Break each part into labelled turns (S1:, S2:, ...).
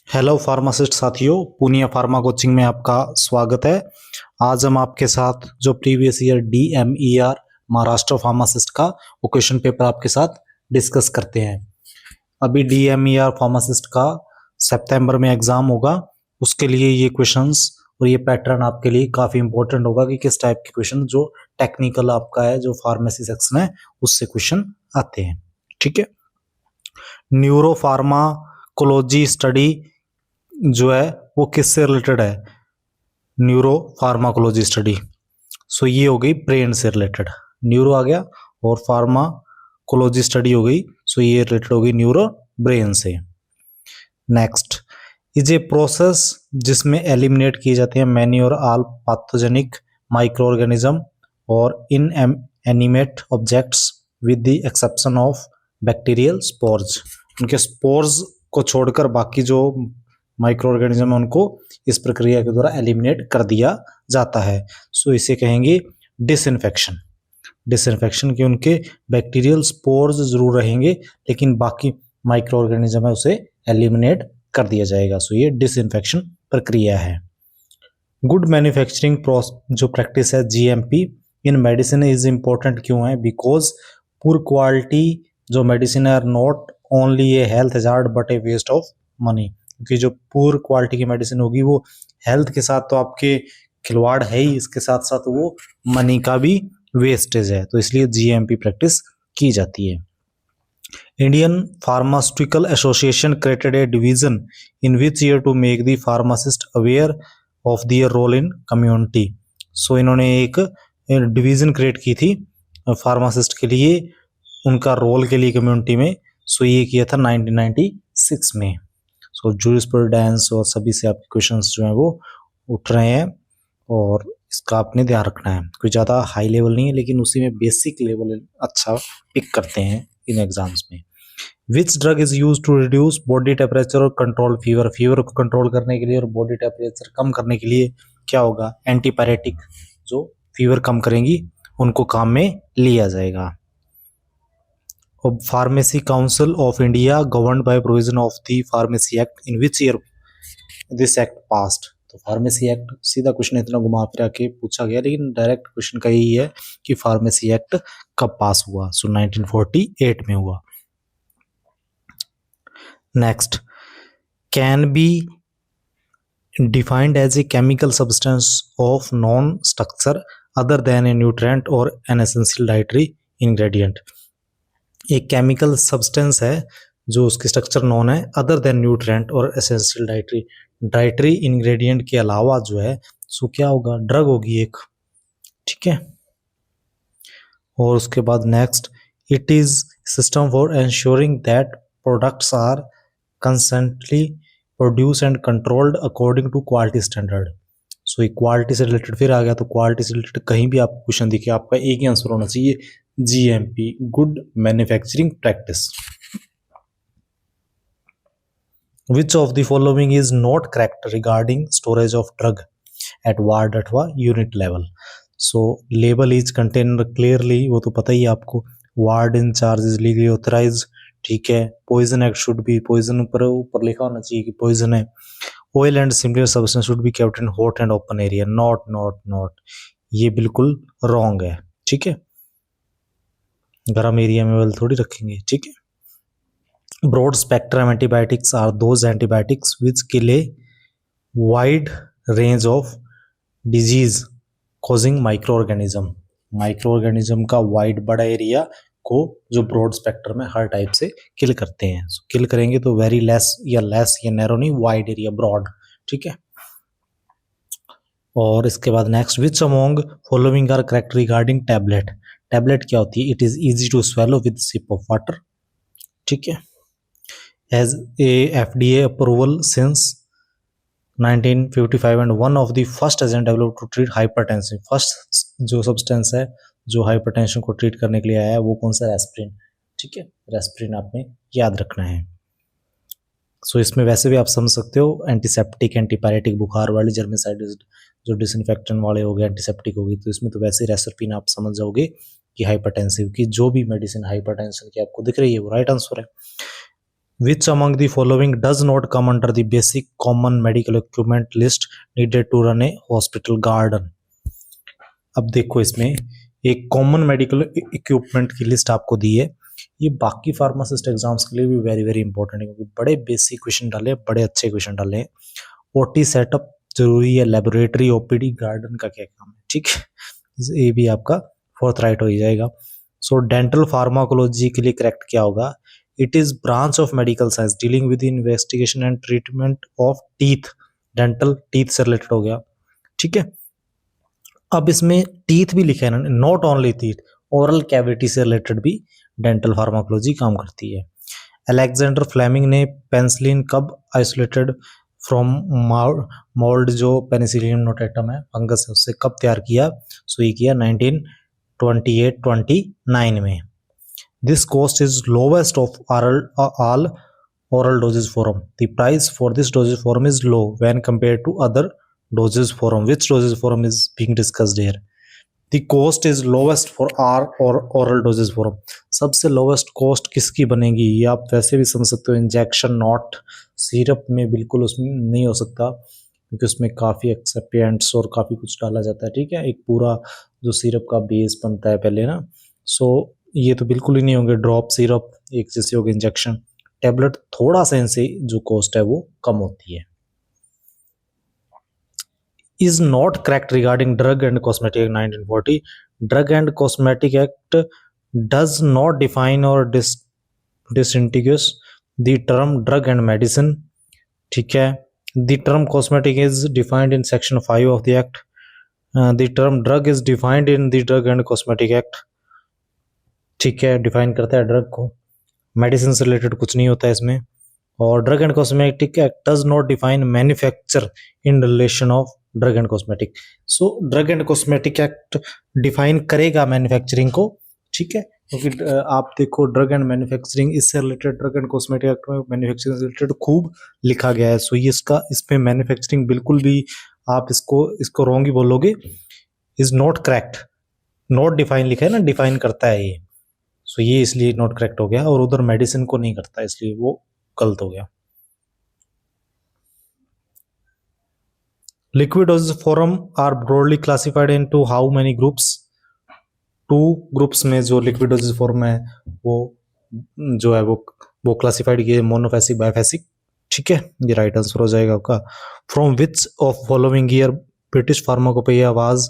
S1: Hello pharmacist साथियों, Poonia pharma coaching में आपका स्वागत है। आज हम आपके साथ जो previous year DMER Maharashtra pharmacist का वो क्वेश्चन पेपर आपके साथ डिस्कस करते हैं। अभी DMER फार्मासिस्ट का सितंबर में एग्जाम होगा, उसके लिए ये क्वेश्चंस और ये पैटर्न आपके लिए काफी इंपॉर्टेंट होगा कि किस टाइप के क्वेश्चन जो टेक्निकल आपका है, जो फार्मेसी सेक्शन है, उससे क्वेश्चन आते हैं। ठीक है, न्यूरो फार्माकोलॉजी स्टडी जो है वो किससे रिलेटेड है? Neuro pharmacology study. सो ये हो गई ब्रेन से रिलेटेड, न्यूरो आ गया, और फार्माकोलॉजी स्टडी हो गई, सो ये रिलेटेड हो गई न्यूरो ब्रेन से। नेक्स्ट इज ए प्रोसेस जिसमें एलिमिनेट किए जाते हैं मैनी और आल पैथोजेनिक माइक्रो ऑर्गेनिज्म और inanimate objects with the exception of bacterial spores. उनके स्पोर्स को छोड़कर बाकी जो माइक्रो ऑर्गेनिज्म है उनको इस प्रक्रिया के द्वारा एलिमिनेट कर दिया जाता है। सो इसे कहेंगे डिसइंफेक्शन। डिसइंफेक्शन के उनके बैक्टीरियल स्पोर्स जरूर रहेंगे, लेकिन बाकी माइक्रो ऑर्गेनिज्म है उसे एलिमिनेट कर दिया जाएगा। सो ये डिसइंफेक्शन प्रक्रिया है। गुड मैन्युफैक्चरिंग जो प्रैक्टिस है GMP in medicine is important क्यों है? बिकॉज पुअर क्वालिटी जो मेडिसिन है not only a health hazard but a waste of money. क्योंकि जो पुअर क्वालिटी की मेडिसिन होगी वो हेल्थ के साथ तो आपके खिलवाड़ है ही, इसके साथ साथ वो मनी का भी वेस्टेज है, तो इसलिए GMP प्रैक्टिस की जाती है। Indian pharmaceutical association created a division in which year to make the pharmacist aware of their role in community. So इन्होंने एक डिवीजन क्रिएट की थी फार्मासिस्ट के लिए, उनका रोल के लिए कम्युनिटी में। सो ये किया था 1996 में। सो जूरिस्प्रूडेंस और सभी से आपके क्वेश्चंस जो हैं वो उठ रहे हैं, और इसका आपने ध्यान रखना है। कोई ज़्यादा हाई लेवल नहीं है, लेकिन उसी में बेसिक लेवल अच्छा पिक करते हैं इन एग्जाम्स में। Which drug is use to reduce body temperature और कंट्रोल फीवर। फीवर को कंट्रोल करने के लिए और बॉडी टेम्परेचर कम करने के लिए क्या होगा? एंटीपायरेटिक जो फीवर कम करेंगी उनको काम में लिया जाएगा। Pharmacy council of India governed by provision of the pharmacy act in which year this act passed. तो फार्मेसी एक्ट सीधा क्वेश्चन इतना घुमा फिरा के पूछा गया, लेकिन डायरेक्ट क्वेश्चन का यही है कि फार्मेसी एक्ट कब पास हुआ? सो 1948 में हुआ। Next, can be defined as a chemical substance of non structure other than a nutrient और एन एसेंशियल डाइटरी इंग्रेडिएंट। एक केमिकल सब्सटेंस है जो उसकी स्ट्रक्चर नॉन है अदर देन न्यूट्रिएंट और एसेंशियल डाइटरी इंग्रेडिएंट के अलावा जो है सो क्या होगा? ड्रग होगी एक। ठीक है, और उसके बाद next, it is system for ensuring that products are consistently produced and controlled according to quality standard. So एक क्वालिटी से रिलेटेड फिर आ गया, तो क्वालिटी से रिलेटेड कहीं भी आपको क्वेश्चन दिखे आपका एक ही आंसर होना चाहिए, GMP good manufacturing practice. Which of the following is not correct regarding storage of drug at ward अथवा unit level? So label is container clearly, वो तो पता ही है आपको। Ward incharge is legally authorise. ठीक है, poison act should be, poison ऊपर लिखा होना चाहिए कि पॉइजन है। Oil and similar substance should be kept in hot and open area. Not, ये बिल्कुल रॉन्ग है। ठीक है, गर्म एरिया में वेल थोड़ी रखेंगे। ठीक है, broad spectrum antibiotics are those antibiotics which kill a wide range of disease causing microorganism। Microorganism का वाइड बड़ा एरिया को जो ब्रॉड स्पेक्ट्रम में हर टाइप से किल करते हैं। so, किल करेंगे तो वेरी लेस या नैरो नहीं, वाइड एरिया, ब्रॉड। ठीक है, और इसके बाद next, which among following are correct regarding tablet. Tablet क्या होती है? It is easy to swallow with sip of water. ठीक है, has a FDA approval since 1955 and one of the first agent developed to treat hypertension। First जो substance है जो hypertension को treat करने के लिए आया है वो कौन सा? एस्पिरिन। ठीक है, एस्पिरिन आपने याद रखना है। सो इसमें वैसे भी आप समझ सकते हो, एंटीसेप्टिक, एंटीपायरेटिक, बुखार वाली, जर्मिसाइड जो डिसइंफेक्टेंट वाले हो गए, एंटीसेप्टिक होगी, तो इसमें तो वैसे ही रेस्पिन आप समझ जाओगे कि हाइपरटेंसिव की जो भी मेडिसिन हाइपरटेंशन की आपको दिख रही है वो राइट आंसर है। Which among the following does not come under the basic common medical equipment list needed to run a hospital garden? अब देखो इसमें एक कॉमन मेडिकल इक्विपमेंट की लिस्ट आपको दी है। ये बाकी फार्मासिस्ट एग्जाम्स के लिए भी वेरी वेरी इंपॉर्टेंट है, क्योंकि बड़े बेसिक क्वेश्चन डाले, बड़े अच्छे क्वेश्चन डाले हैं। ओटी सेटअप जरूरी है, लेबोरेटरी, ओपीडी, गार्डन का क्या काम है, ठीक है, ये भी आपका फोर्थ राइट हो जाएगा। सो डेंटल फार्माकोलॉजी के लिए करेक्ट क्या होगा? It is branch of medical science dealing with investigation and treatment of teeth. Dental teeth से रिलेटेड हो गया, ठीक है। अब इसमें टीथ भी लिखा है ना, not only teeth, oral cavity से रिलेटेड भी डेंटल फार्माकोलॉजी काम करती है। अलेक्जेंडर फ्लेमिंग ने पेनिसिलिन कब आइसोलेटेड फ्रॉम मोल्ड, जो पेनिसिलियम नोटेटम है, फंगस है, उससे कब तैयार किया? सो ये किया 1928-29 में। This cost is lowest of all oral dosage form. The price for this dosage form is low when compared to other dosage form. Which dosage form is being discussed here? The cost is lowest for R or oral dosage form. सबसे lowest cost किसकी बनेगी? ये आप वैसे भी समझ सकते हो, इंजेक्शन नॉट सिरप में बिल्कुल उसमें नहीं हो सकता, क्योंकि उसमें काफ़ी एक्सेप्टेंट्स और काफ़ी कुछ डाला जाता है, ठीक है। एक पूरा जो सिरप का बेस बनता है पहले ना, सो ये तो बिल्कुल ही नहीं होंगे। ड्रॉप सिरप एक जैसे होगी, इंजेक्शन, टैबलेट थोड़ा सा इनसे जो कॉस्ट है वो कम होती है। Is not correct regarding drug and cosmetic act 1940। Drug and cosmetic act does not define और distinguish the term drug and medicine, ठीक है। The term cosmetic is defined in section 5 of the act. The term drug is defined in the drug and cosmetic act, ठीक है, define करता है drug को। Medicine से related कुछ नहीं होता है इसमें। और drug and cosmetic act does not define manufacture in relation of drug and cosmetic. So drug and cosmetic act define करेगा मैन्युफैक्चरिंग को, ठीक है, क्योंकि आप देखो ड्रग एंड मैन्युफैक्चरिंग, इससे related drug and cosmetic act में मैन्युफैक्चरिंग से रिलेटेड खूब लिखा गया है। सो ये इसका, इसमें मैन्युफैक्चरिंग बिल्कुल भी आप इसको रॉन्ग ही बोलोगे। Is not correct, not define लिखा है ना, डिफाइन करता है ये, सो ये इसलिए नॉट करेक्ट हो गया। और उधर मेडिसिन को नहीं करता, इसलिए वो गलत हो गया। Liquid dosage form are broadly classified into how many groups? 2 groups में जो लिक्विड डोजेज फॉर्म है वो जो है वो क्लासिफाइड किए, मोनोफेसिक, बायोफेसिक, ठीक है, ये राइट आंसर हो जाएगा आपका। From which of following year British pharmacopoeia was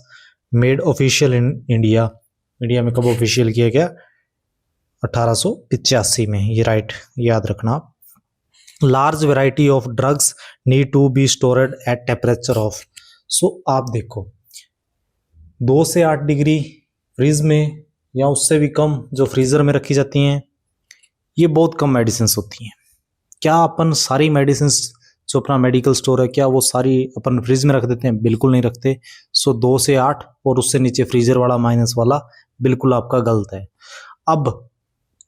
S1: made official in India? India में कब ऑफिशियल किया गया? 1885 में, ये राइट याद रखना आप। Large variety of drugs need to be stored at temperature of. So आप देखो 2 से 8 डिग्री फ्रीज में या उससे भी कम जो फ्रीजर में रखी जाती हैं, ये बहुत कम मेडिसिन होती हैं। क्या अपन सारी मेडिसिन जो अपना मेडिकल स्टोर है, क्या वो सारी अपन फ्रीज में रख देते हैं? बिल्कुल नहीं रखते। सो 2 से 8 और उससे नीचे फ्रीजर वाला, माइनस वाला, बिल्कुल आपका गलत है। अब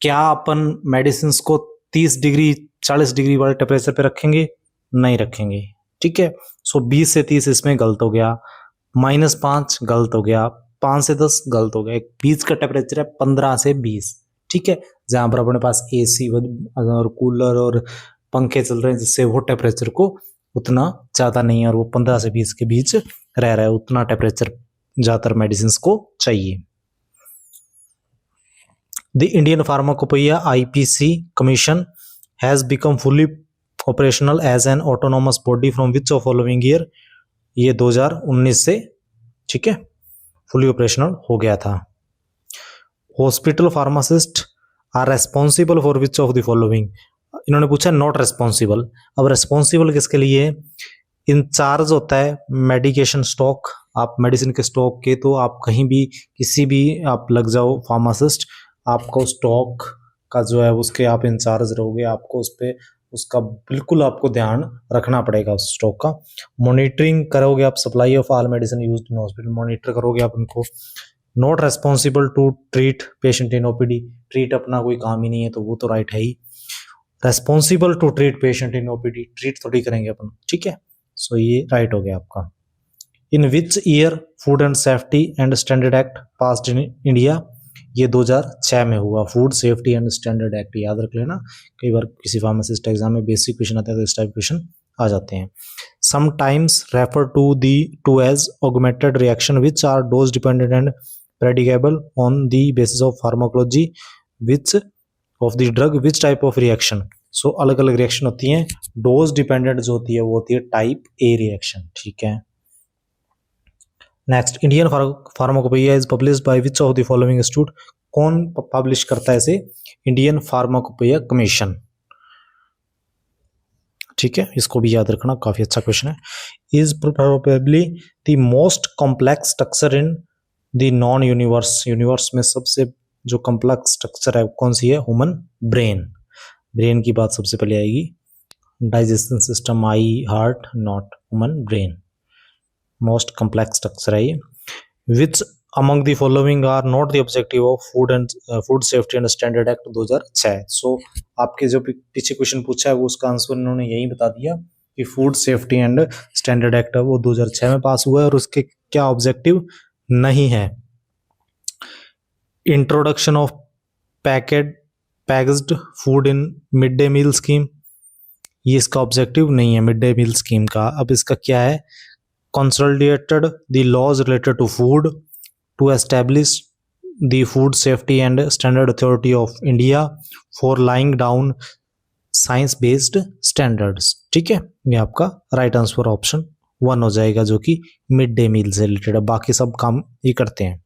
S1: क्या अपन मेडिसिन को 30 डिग्री 40 डिग्री वाले टेम्परेचर पे रखेंगे? नहीं रखेंगे, ठीक है। सो 20 से 30 इसमें गलत हो गया, -5 गलत हो गया, 5 से 10 गलत हो गया। एक बीच का टेम्परेचर है 15 से 20, ठीक है, जहां पर अपने पास एसी और कूलर और पंखे चल रहे हैं, जिससे वो टेम्परेचर को उतना ज़्यादा नहीं है, और वो 15 से 20 के बीच रह रहा है, उतना टेम्परेचर ज़्यादातर मेडिसिन को चाहिए। The Indian Pharmacopoeia IPC Commission has become fully operational as an autonomous body from which of following year? ये 2019 से, ठीक है, फुली ऑपरेशनल हो गया था। Hospital pharmacist are responsible for which of the following? इन्होंने पूछा नॉट रेस्पॉन्सिबल। अब रेस्पॉन्सिबल किसके लिए? इंचार्ज होता है मेडिकेशन स्टॉक, आप मेडिसिन के स्टॉक के, तो आप कहीं भी किसी भी आप लग जाओ फार्मासिस्ट, आपको स्टॉक का जो है उसके आप इंचार्ज रहोगे, आपको उस पर उसका बिल्कुल आपको ध्यान रखना पड़ेगा उस स्टॉक का। मॉनिटरिंग करोगे आप, supply of all medicine used in hospital, monitor करोगे आप उनको। Not responsible to treat patient in OPD, treat अपना कोई काम ही नहीं है, तो वो तो राइट है ही। Responsible to treat patient in OPD, treat थोड़ी करेंगे अपन, ठीक है, सो ये राइट हो गया आपका। In which year food and safety and standard act passed in India? ये 2006 में हुआ। Food safety and standard act, याद रख लेना, कई बार किसी फार्मासिस्ट एग्जाम में बेसिक क्वेश्चन आते हैं तो इस टाइप क्वेश्चन आ जाते हैं। Sometimes refer to as augmented reaction which are dose dependent and predicable on the basis of pharmacology which of the drug which type of reaction। सो अलग अलग रिएक्शन होती हैं। डोज डिपेंडेंट जो होती है वो होती है टाइप ए रिएक्शन, ठीक है। Next, Indian pharmacopoeia is published by which of the following institute. कौन पब्लिश करता है इसे? इंडियन फार्माकोपेया कमीशन, ठीक है, इसको भी याद रखना, काफी अच्छा क्वेश्चन है। Is probably the most complex structure in the non universe. Universe में सबसे जो कॉम्प्लेक्स स्ट्रक्चर है कौन सी है? Human brain. ब्रेन की बात सबसे पहले आएगी। Digestion system, eye, heart, not, human brain most complex structure है ये। Which among the following are not the objective of food safety and standard act 2006। So आपके जो पीछे क्वेश्चन पूछा है वो उसका आंसर इन्होंने यही बता दिया कि food safety and standard act है वो 2006 में पास हुआ है और उसके क्या ऑब्जेक्टिव नहीं है। Introduction of packed food in mid day meal scheme, ये इसका ऑब्जेक्टिव नहीं है मिड डे मील स्कीम का। अब इसका क्या है? Consolidated the laws related to food to establish the food safety and standard authority of India for laying down science based standards, ठीक है। ये आपका राइट आंसर ऑप्शन 1 हो जाएगा जो कि मिड डे मील से रिलेटेड है, बाकी सब काम ये करते हैं।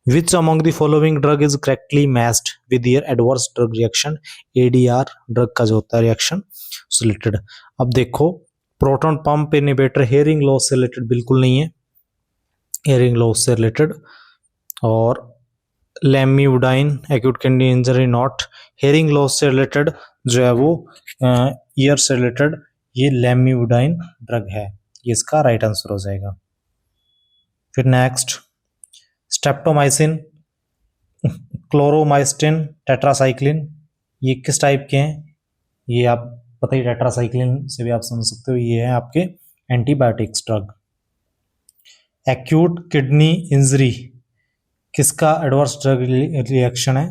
S1: Which among the following drug is correctly matched with their adverse drug reaction. ADR drug का जो होता है रिएक्शन उससे रिलेटेड। अब देखो, proton pump inhibitor hearing loss से रिलेटेड बिल्कुल नहीं है, हेयरिंग लॉस से रिलेटेड। और lamivudine acute kidney injury not. Hearing loss से रिलेटेड जो है वो ईयर से रिलेटेड ये लेम्यूडाइन ड्रग है, ये इसका राइट आंसर हो जाएगा। फिर नेक्स्ट, स्ट्रेप्टोमाइसिन, क्लोरोमाइस्टिन, टेट्रासाइक्लिन, ये किस टाइप के हैं? ये आप पता ही, टेट्रासाइक्लिन से भी आप समझ सकते हो ये है आपके antibiotics drug. Acute kidney injury किसका एडवर्स ड्रग रिएक्शन है?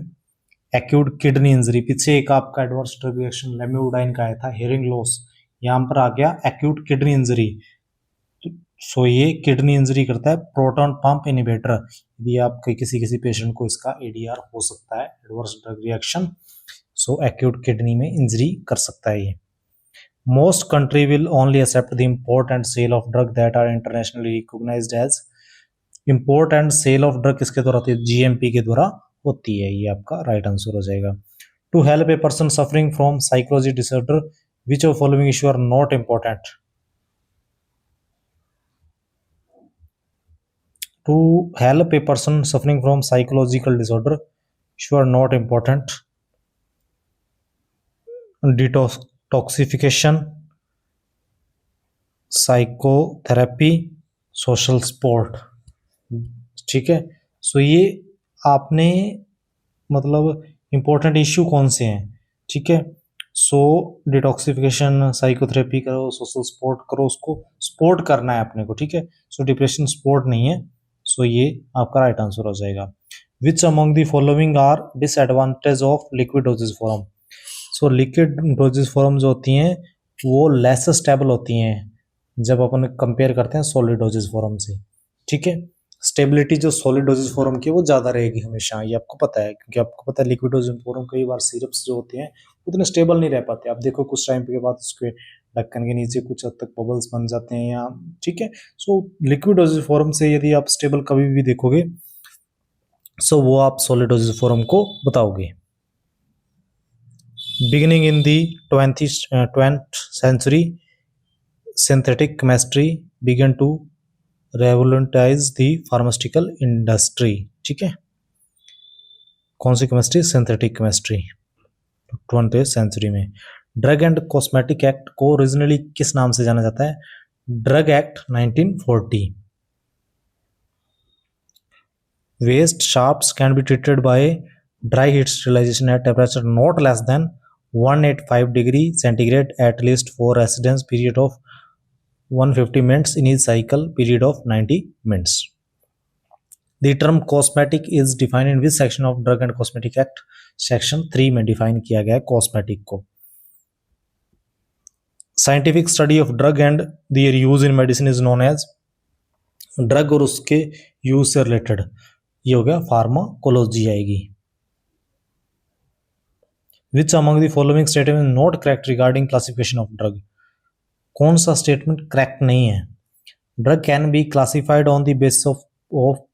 S1: Acute kidney injury. पीछे एक आपका एडवर्स ड्रग रिएक्शन लेम्यूडाइन का आया था, हेयरिंग लॉस, यहां पर आ गया एक्यूट किडनी इंजरी। सो ये किडनी इंजरी करता है प्रोटॉन पंप इनहिबिटर। यदि आप किसी पेशेंट को इसका ADR हो सकता है, adverse drug reaction, so acute kidney में इंजरी कर सकता है ये। Most country will only accept the import and sale of drug that are internationally recognised as. Import and sale of drug किसके द्वारा होती है? GMP के द्वारा होती है, ये आपका राइट आंसर हो जाएगा। To help a person suffering from psychology disorder which of following issue are not important. To help a person suffering from psychological disorder, issue are not important. Detoxification, psychotherapy, social support, ठीक है। सो ये आपने मतलब important issue कौन से हैं, ठीक है। सो डिटॉक्सिफिकेशन, साइकोथेरेपी करो, सोशल सपोर्ट करो, उसको सपोर्ट करना है अपने को, ठीक है। सो डिप्रेशन सपोर्ट नहीं है, सो ये आपका राइट आंसर हो जाएगा। Which among the following are disadvantage of liquid dosage form. So liquid dosage form जो होती हैं वो लेस स्टेबल होती हैं जब अपन कंपेयर करते हैं सॉलिड डोजेज फॉर्म से, ठीक है। स्टेबिलिटी जो सॉलिड डोजेज फॉर्म की है वो ज़्यादा रहेगी हमेशा, ये आपको पता है, क्योंकि आपको पता है लिक्विड डोजेज फॉर्म कई बार सिरप्स जो होते हैं उतने स्टेबल नहीं रह पाते। आप देखो कुछ टाइम के बाद उसके ढक्कन के नीचे कुछ हद तक बबल्स बन जाते हैं या, ठीक है। सो लिक्विड डोजेज फॉर्म से यदि आप स्टेबल कभी भी देखोगे सो वो आप सॉलिड डोजेज फॉर्म को बताओगे। Beginning in the 20th century synthetic chemistry began to revolutionize the pharmaceutical industry, ठीक है। कौन सी chemistry? Synthetic chemistry 20th century में। ड्रग एंड कॉस्मेटिक एक्ट को ओरिजिनली किस नाम से जाना जाता है? Drug act 1940। Waste shafts can be treated by dry heat sterilisation at temperature not less than 185 degree centigrade at least for residence period of 150 minutes in each cycle period of 90 minutes. The term cosmetic is defined in which section of drug and cosmetic act? Section 3 में define किया गया है cosmetic को। Scientific study of drug and their use in medicine is known as, drug और उसके use से related ये हो गया फार्माकोलॉजी आएगी। Which among the following statement is not correct regarding classification of drug? कौन सा स्टेटमेंट करेक्ट नहीं है? Drug can be classified on the basis of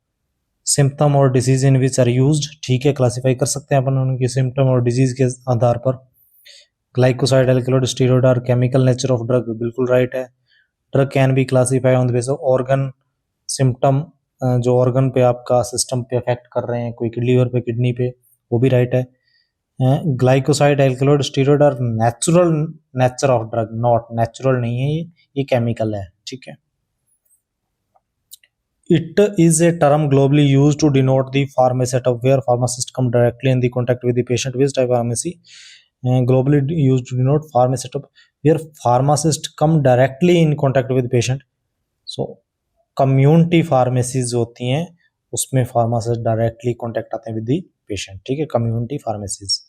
S1: symptom और disease in which are used, ठीक है, क्लासिफाई कर सकते हैं अपन उनकी सिम्टम और डिजीज के आधार पर। Glycoside, alkaloid, steroid are chemical nature of drug, बिल्कुल राइट है। Drug can be classified on the basis of organ symptom, जो ऑर्गन पे आपका सिस्टम पे अफेक्ट कर रहे हैं, कोई लीवर पे, किडनी पे, वो भी राइट है। Glycoside, alkaloid, steroid are natural nature of drug, not natural नहीं है, ये केमिकल है, ठीक है। It is a term globally used to denote the pharmacy setup where pharmacists come directly in the contact with the patient. Which type of pharmacy? Globally used to denote pharmacy setup where pharmacists come directly in contact with the patient. So community pharmacies होती हैं उसमें pharmacist directly contact आते हैं with the patient, ठीक है, community pharmacies।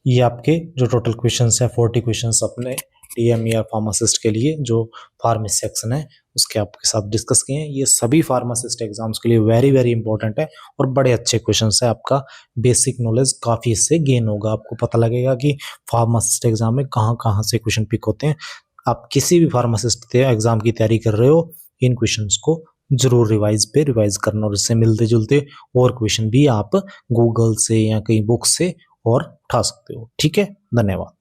S1: ये आपके जो टोटल क्वेश्चंस है 40 क्वेश्चंस अपने DMER फार्मासिस्ट के लिए जो फार्मेसी सेक्शन है उसके आपके साथ डिस्कस किए हैं। ये सभी फार्मासिस्ट एग्जाम्स के लिए वेरी वेरी इंपॉर्टेंट है और बड़े अच्छे क्वेश्चंस है। आपका बेसिक नॉलेज काफ़ी इससे गेन होगा, आपको पता लगेगा कि फार्मासिस्ट एग्जाम में कहाँ कहाँ से क्वेश्चन पिक होते हैं। आप किसी भी फार्मासिस्ट एग्जाम की तैयारी कर रहे हो, इन क्वेश्चंस को जरूर रिवाइज करना और इससे मिलते जुलते और क्वेश्चन भी आप गूगल से या कहीं बुक से और उठा सकते हो, ठीक है। धन्यवाद।